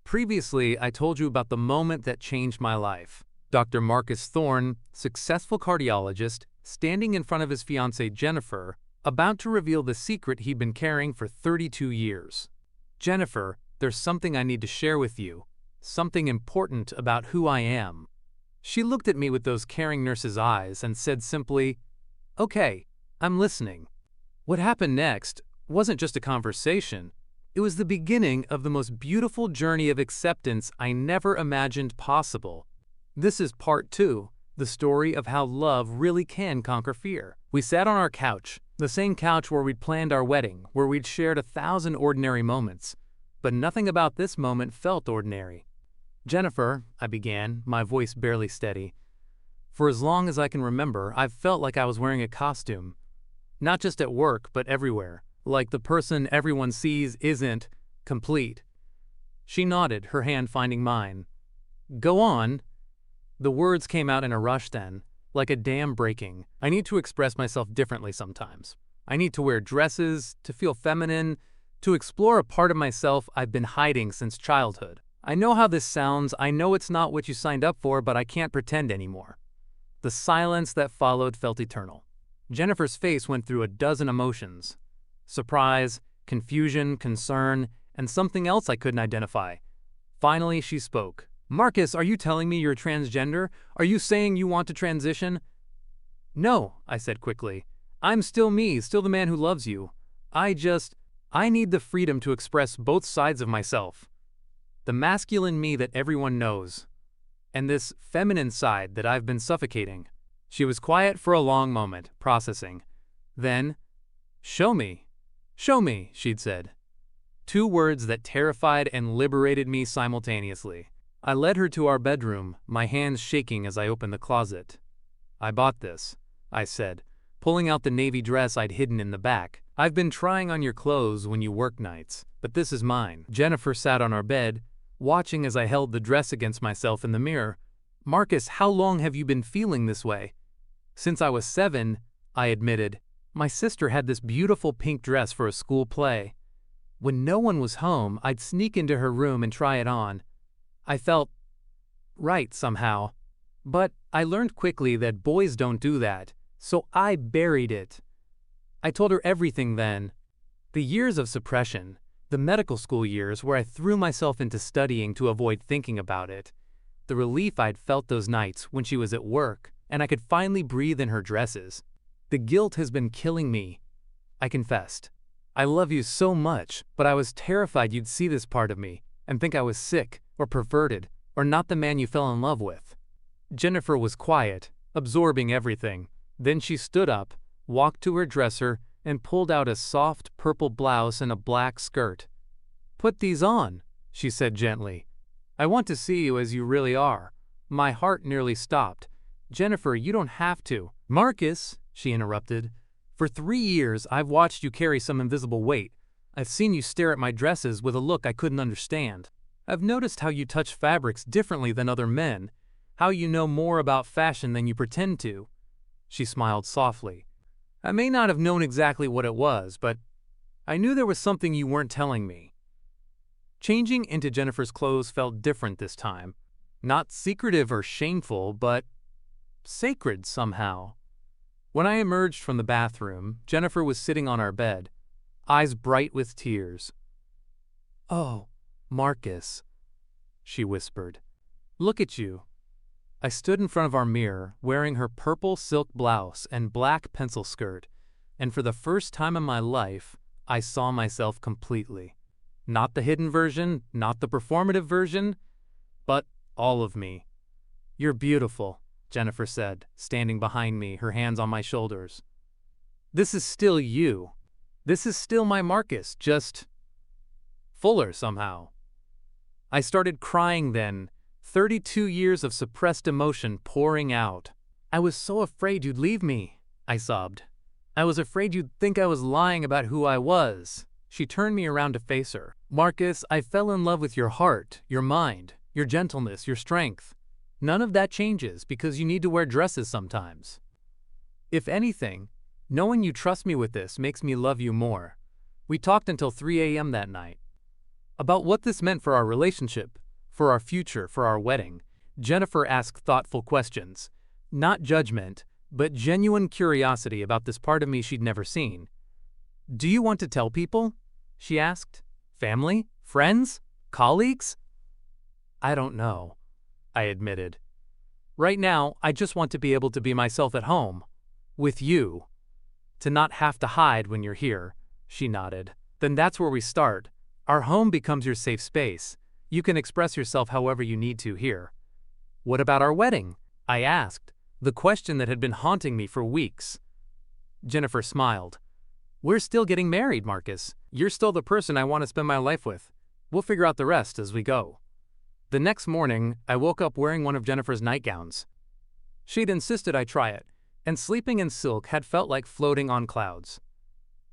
Previously, I told you about the moment that changed my life. Dr. Marcus Thorne, successful cardiologist, standing in front of his fiancée Jennifer, about to reveal the secret he'd been carrying for 32 years. "Jennifer, there's something I need to share with you. Something important about who I am." She looked at me with those caring nurse's eyes and said simply, "Okay, I'm listening." What happened next wasn't just a conversation. It was the beginning of the most beautiful journey of acceptance I never imagined possible. This is part 2, the story of how love really can conquer fear. We sat on our couch, the same couch where we'd planned our wedding, where we'd shared 1,000 ordinary moments. But nothing about this moment felt ordinary. "Jennifer," I began, my voice barely steady, "for as long as I can remember, I've felt like I was wearing a costume. Not just at work, but everywhere. Like the person everyone sees isn't complete." She nodded, her hand finding mine. "Go on." The words came out in a rush then, like a dam breaking. I need to express myself differently sometimes. I need to wear dresses, to feel feminine, to explore a part of myself I've been hiding since childhood. I know how this sounds, I know it's not what you signed up for, but I can't pretend anymore. The silence that followed felt eternal. Jennifer's face went through a dozen emotions. Surprise, confusion, concern, and something else I couldn't identify. Finally, she spoke. "Marcus, are you telling me you're transgender? Are you saying you want to transition?" "No," I said quickly. "I'm still me, still the man who loves you. I need the freedom to express both sides of myself. The masculine me that everyone knows, and this feminine side that I've been suffocating." She was quiet for a long moment, processing. Then, "Show me. Show me," she'd said. 2 words that terrified and liberated me simultaneously. I led her to our bedroom, my hands shaking as I opened the closet. "I bought this," I said, pulling out the navy dress I'd hidden in the back. "I've been trying on your clothes when you work nights, but this is mine." Jennifer sat on our bed, watching as I held the dress against myself in the mirror. "Marcus, how long have you been feeling this way?" "Since I was 7, I admitted. "My sister had this beautiful pink dress for a school play. When no one was home, I'd sneak into her room and try it on. I felt right somehow. But I learned quickly that boys don't do that, so I buried it." I told her everything then. The years of suppression, the medical school years where I threw myself into studying to avoid thinking about it, the relief I'd felt those nights when she was at work and I could finally breathe in her dresses. "The guilt has been killing me," I confessed. "I love you so much, but I was terrified you'd see this part of me and think I was sick or perverted or not the man you fell in love with." Jennifer was quiet, absorbing everything. Then she stood up, walked to her dresser, and pulled out a soft purple blouse and a black skirt. "Put these on," she said gently. "I want to see you as you really are." My heart nearly stopped. "Jennifer, you don't have to." "Marcus," she interrupted, "for 3 years I've watched you carry some invisible weight. I've seen you stare at my dresses with a look I couldn't understand. I've noticed how you touch fabrics differently than other men, how you know more about fashion than you pretend to." She smiled softly. "I may not have known exactly what it was, but I knew there was something you weren't telling me." Changing into Jennifer's clothes felt different this time. Not secretive or shameful, but sacred somehow. When I emerged from the bathroom, Jennifer was sitting on our bed, eyes bright with tears. "Oh, Marcus," she whispered. "Look at you." I stood in front of our mirror, wearing her purple silk blouse and black pencil skirt, and for the first time in my life, I saw myself completely. Not the hidden version, not the performative version, but all of me. "You're beautiful," Jennifer said, standing behind me, her hands on my shoulders. "This is still you. This is still my Marcus, just fuller somehow." I started crying then, 32 years of suppressed emotion pouring out. "I was so afraid you'd leave me," I sobbed. "I was afraid you'd think I was lying about who I was." She turned me around to face her. "Marcus, I fell in love with your heart, your mind, your gentleness, your strength. None of that changes because you need to wear dresses sometimes. If anything, knowing you trust me with this makes me love you more." We talked until 3 a.m. that night. About what this meant for our relationship, for our future, for our wedding. Jennifer asked thoughtful questions. Not judgment, but genuine curiosity about this part of me she'd never seen. "Do you want to tell people?" she asked. "Family? Friends? Colleagues?" "I don't know," I admitted. "Right now, I just want to be able to be myself at home. With you. To not have to hide when you're here," she nodded. "Then that's where we start. Our home becomes your safe space. You can express yourself however you need to here." "What about our wedding?" I asked, the question that had been haunting me for weeks. Jennifer smiled. "We're still getting married, Marcus. You're still the person I want to spend my life with. We'll figure out the rest as we go." The next morning, I woke up wearing one of Jennifer's nightgowns. She'd insisted I try it, and sleeping in silk had felt like floating on clouds.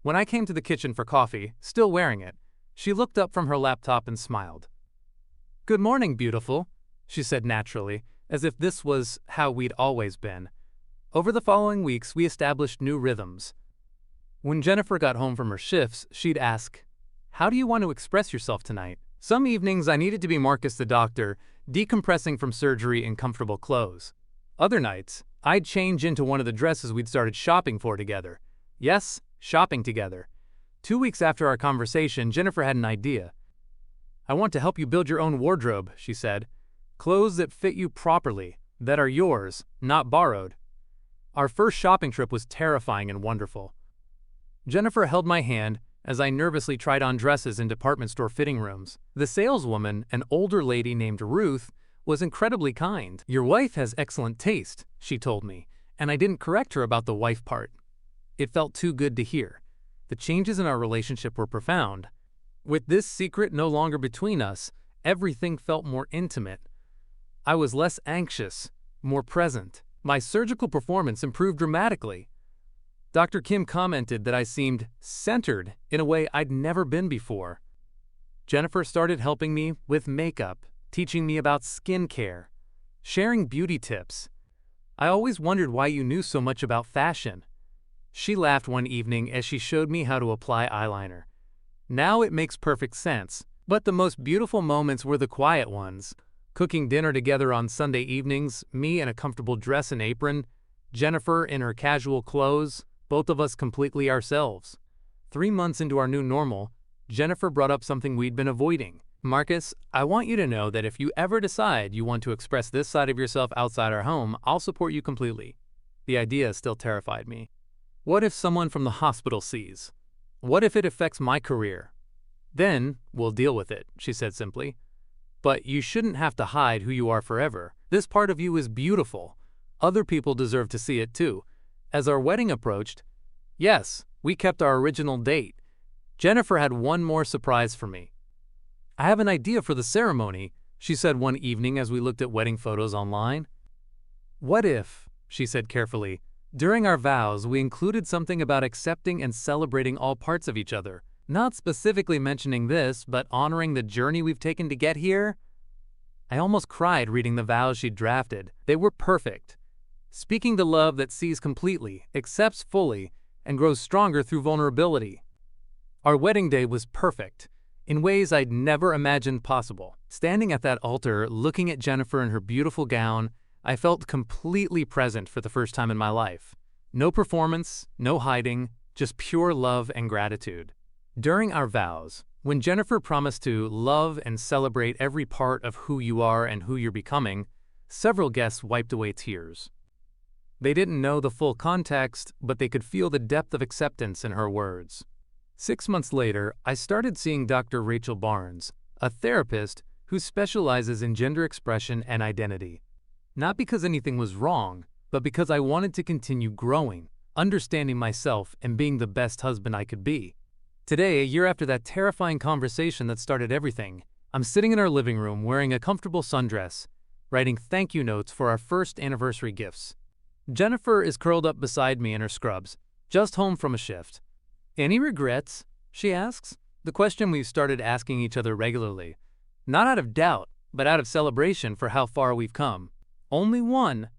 When I came to the kitchen for coffee, still wearing it, she looked up from her laptop and smiled. "Good morning, beautiful," she said naturally, as if this was how we'd always been. Over the following weeks, we established new rhythms. When Jennifer got home from her shifts, she'd ask, "How do you want to express yourself tonight?" Some evenings I needed to be Marcus the doctor, decompressing from surgery in comfortable clothes. Other nights, I'd change into one of the dresses we'd started shopping for together. Yes, shopping together. 2 weeks after our conversation, Jennifer had an idea. "I want to help you build your own wardrobe," she said. "Clothes that fit you properly, that are yours, not borrowed." Our first shopping trip was terrifying and wonderful. Jennifer held my hand as I nervously tried on dresses in department store fitting rooms. The saleswoman, an older lady named Ruth, was incredibly kind. "Your wife has excellent taste," she told me, and I didn't correct her about the wife part. It felt too good to hear. The changes in our relationship were profound. With this secret no longer between us, everything felt more intimate. I was less anxious, more present. My surgical performance improved dramatically. Dr. Kim commented that I seemed centered in a way I'd never been before. Jennifer started helping me with makeup, teaching me about skincare, sharing beauty tips. "I always wondered why you knew so much about fashion." She laughed one evening as she showed me how to apply eyeliner. "Now it makes perfect sense." But the most beautiful moments were the quiet ones. Cooking dinner together on Sunday evenings, me in a comfortable dress and apron, Jennifer in her casual clothes, both of us completely ourselves. 3 months into our new normal, Jennifer brought up something we'd been avoiding. "Marcus, I want you to know that if you ever decide you want to express this side of yourself outside our home, I'll support you completely." The idea still terrified me. What if someone from the hospital sees? What if it affects my career? "Then we'll deal with it," she said simply. "But you shouldn't have to hide who you are forever. This part of you is beautiful. Other people deserve to see it too." As our wedding approached, yes, we kept our original date. Jennifer had one more surprise for me. "I have an idea for the ceremony," she said one evening as we looked at wedding photos online. "What if," she said carefully, "during our vows we included something about accepting and celebrating all parts of each other, not specifically mentioning this, but honoring the journey we've taken to get here?" I almost cried reading the vows she'd drafted. They were perfect. Speaking the love that sees completely, accepts fully, and grows stronger through vulnerability. Our wedding day was perfect, in ways I'd never imagined possible. Standing at that altar, looking at Jennifer in her beautiful gown, I felt completely present for the first time in my life. No performance, no hiding, just pure love and gratitude. During our vows, when Jennifer promised to love and celebrate every part of who you are and who you're becoming, several guests wiped away tears. They didn't know the full context, but they could feel the depth of acceptance in her words. 6 months later, I started seeing Dr. Rachel Barnes, a therapist who specializes in gender expression and identity. Not because anything was wrong, but because I wanted to continue growing, understanding myself, and being the best husband I could be. Today, a year after that terrifying conversation that started everything, I'm sitting in our living room wearing a comfortable sundress, writing thank you notes for our first anniversary gifts. Jennifer is curled up beside me in her scrubs, just home from a shift. "Any regrets?" she asks, the question we've started asking each other regularly. Not out of doubt, but out of celebration for how far we've come. "Only one,"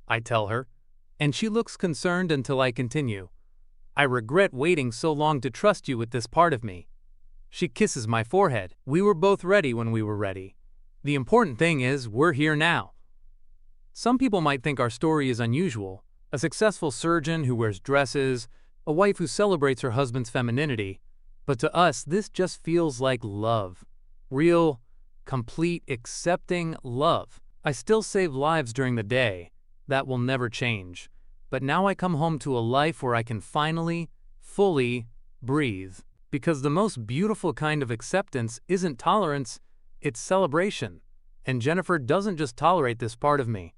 I tell her, and she looks concerned until I continue. "I regret waiting so long to trust you with this part of me." She kisses my forehead. "We were both ready when we were ready." The important thing is we're here now. Some people might think our story is unusual. A successful surgeon who wears dresses, a wife who celebrates her husband's femininity. But to us, this just feels like love. Real, complete, accepting love. I still save lives during the day. That will never change. But now I come home to a life where I can finally, fully breathe. Because the most beautiful kind of acceptance isn't tolerance, it's celebration. And Jennifer doesn't just tolerate this part of me.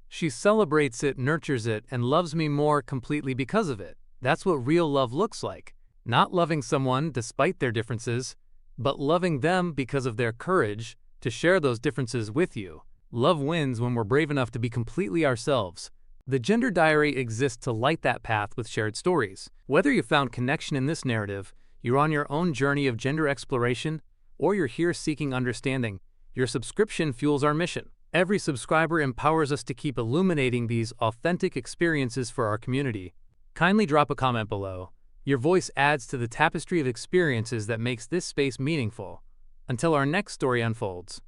She celebrates it, nurtures it, and loves me more completely because of it. That's what real love looks like. Not loving someone despite their differences, but loving them because of their courage to share those differences with you. Love wins when we're brave enough to be completely ourselves. The Gender Diary exists to light that path with shared stories. Whether you found connection in this narrative, you're on your own journey of gender exploration, or you're here seeking understanding, your subscription fuels our mission. Every subscriber empowers us to keep illuminating these authentic experiences for our community. Kindly drop a comment below. Your voice adds to the tapestry of experiences that makes this space meaningful. Until our next story unfolds.